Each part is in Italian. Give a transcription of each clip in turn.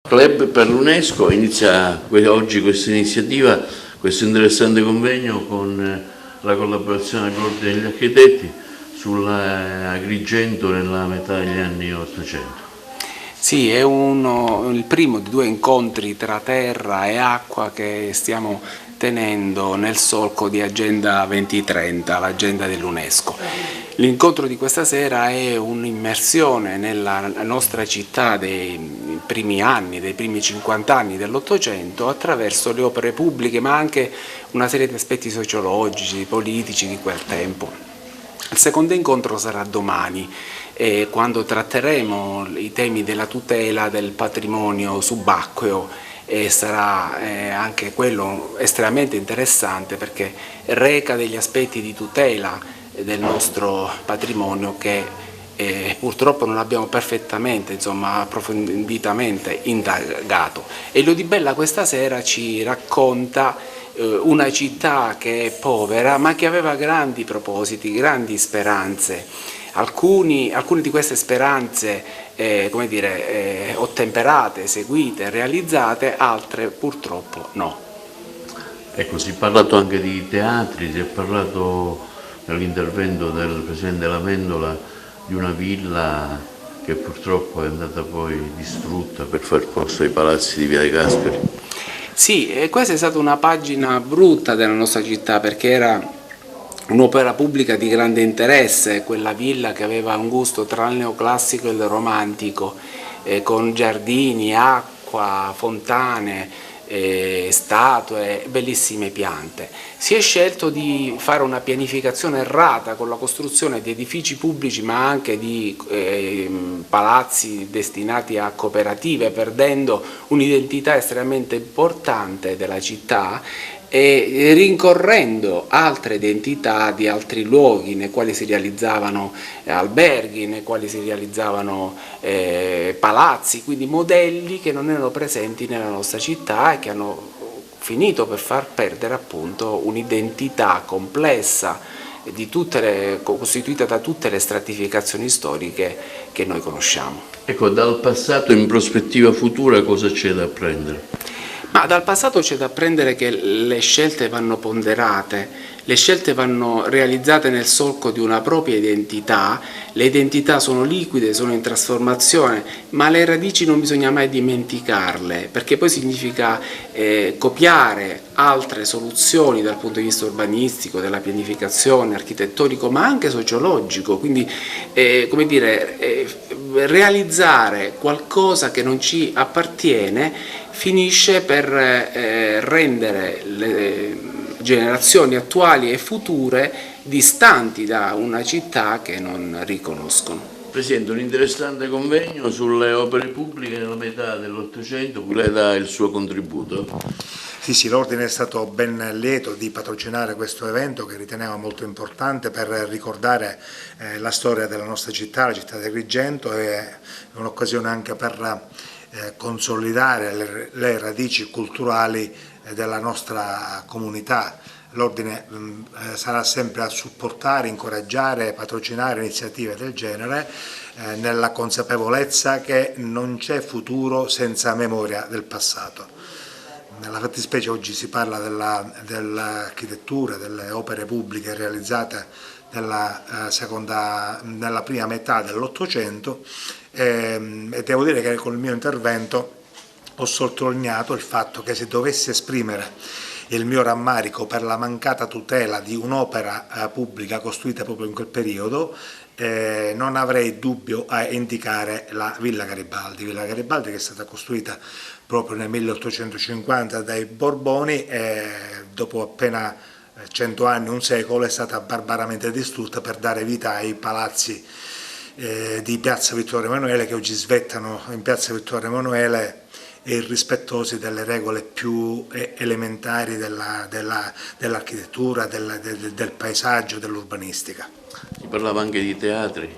Club per l'UNESCO inizia oggi questa iniziativa, questo interessante convegno con la collaborazione dell'Ordine degli Architetti sull'Agrigento nella metà degli anni 800. Sì, è il primo di due incontri tra terra e acqua che stiamo tenendo nel solco di Agenda 2030, l'agenda dell'UNESCO. L'incontro di questa sera è un'immersione nella nostra città dei primi anni, dei primi 50 anni dell'Ottocento attraverso le opere pubbliche, ma anche una serie di aspetti sociologici, politici di quel tempo. Il secondo incontro sarà domani, quando tratteremo i temi della tutela del patrimonio subacqueo, e sarà anche quello estremamente interessante perché reca degli aspetti di tutela del nostro patrimonio che purtroppo non abbiamo perfettamente, approfonditamente indagato. E Elio Di Bella questa sera ci racconta una città che è povera ma che aveva grandi propositi, grandi speranze. Alcune di queste speranze ottemperate, seguite, realizzate, altre purtroppo no. Ecco, si è parlato anche di teatri, si è parlato nell'intervento del Presidente Lamendola di una villa che purtroppo è andata poi distrutta per far posto ai palazzi di Via dei Casperi. Sì, e questa è stata una pagina brutta della nostra città perché era un'opera pubblica di grande interesse, quella villa che aveva un gusto tra il neoclassico e il romantico, con giardini, acqua, fontane, statue, bellissime piante. Si è scelto di fare una pianificazione errata con la costruzione di edifici pubblici ma anche di palazzi destinati a cooperative, perdendo un'identità estremamente importante della città e rincorrendo altre identità di altri luoghi nei quali si realizzavano alberghi, nei quali si realizzavano palazzi, quindi modelli che non erano presenti nella nostra città e che hanno finito per far perdere appunto un'identità complessa costituita da tutte le stratificazioni storiche che noi conosciamo. Ecco, dal passato in prospettiva futura cosa c'è da apprendere? Ma dal passato c'è da apprendere che le scelte vanno ponderate, le scelte vanno realizzate nel solco di una propria identità, le identità sono liquide, sono in trasformazione, ma le radici non bisogna mai dimenticarle, perché poi significa copiare altre soluzioni dal punto di vista urbanistico, della pianificazione, architettonico, ma anche sociologico, quindi realizzare qualcosa che non ci appartiene finisce per rendere le generazioni attuali e future distanti da una città che non riconoscono. Presidente, un interessante convegno sulle opere pubbliche nella metà dell'Ottocento, cui lei dà il suo contributo. Sì, l'Ordine è stato ben lieto di patrocinare questo evento che riteneva molto importante per ricordare la storia della nostra città, la città di Agrigento, e un'occasione anche per consolidare le radici culturali della nostra comunità. L'Ordine sarà sempre a supportare, incoraggiare, patrocinare iniziative del genere nella consapevolezza che non c'è futuro senza memoria del passato. Nella fattispecie oggi si parla dell'architettura, delle opere pubbliche realizzate nella prima metà dell'Ottocento e devo dire che con il mio intervento ho sottolineato il fatto che se dovessi esprimere il mio rammarico per la mancata tutela di un'opera pubblica costruita proprio in quel periodo, non avrei dubbio a indicare la Villa Garibaldi che è stata costruita proprio nel 1850 dai Borboni e dopo appena 100 anni, un secolo, è stata barbaramente distrutta per dare vita ai palazzi di Piazza Vittorio Emanuele, che oggi svettano in Piazza Vittorio Emanuele irrispettosi delle regole più elementari dell'architettura, del paesaggio, dell'urbanistica. Si parlava anche di teatri.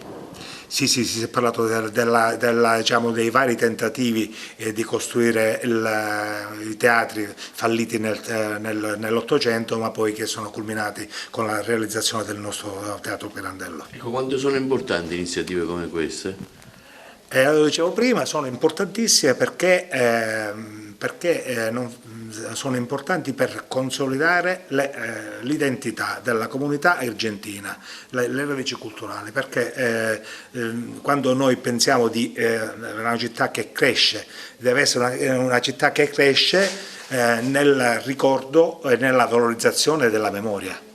Sì, si è parlato dei vari tentativi di costruire i teatri falliti nell'Ottocento, ma poi che sono culminati con la realizzazione del nostro Teatro Pirandello. Ecco, quanto sono importanti iniziative come queste? Lo dicevo prima, sono importantissime perché sono importanti per consolidare l'identità della comunità argentina, le radici culturali, perché quando noi pensiamo di una città che cresce, deve essere una città che cresce nel ricordo e nella valorizzazione della memoria.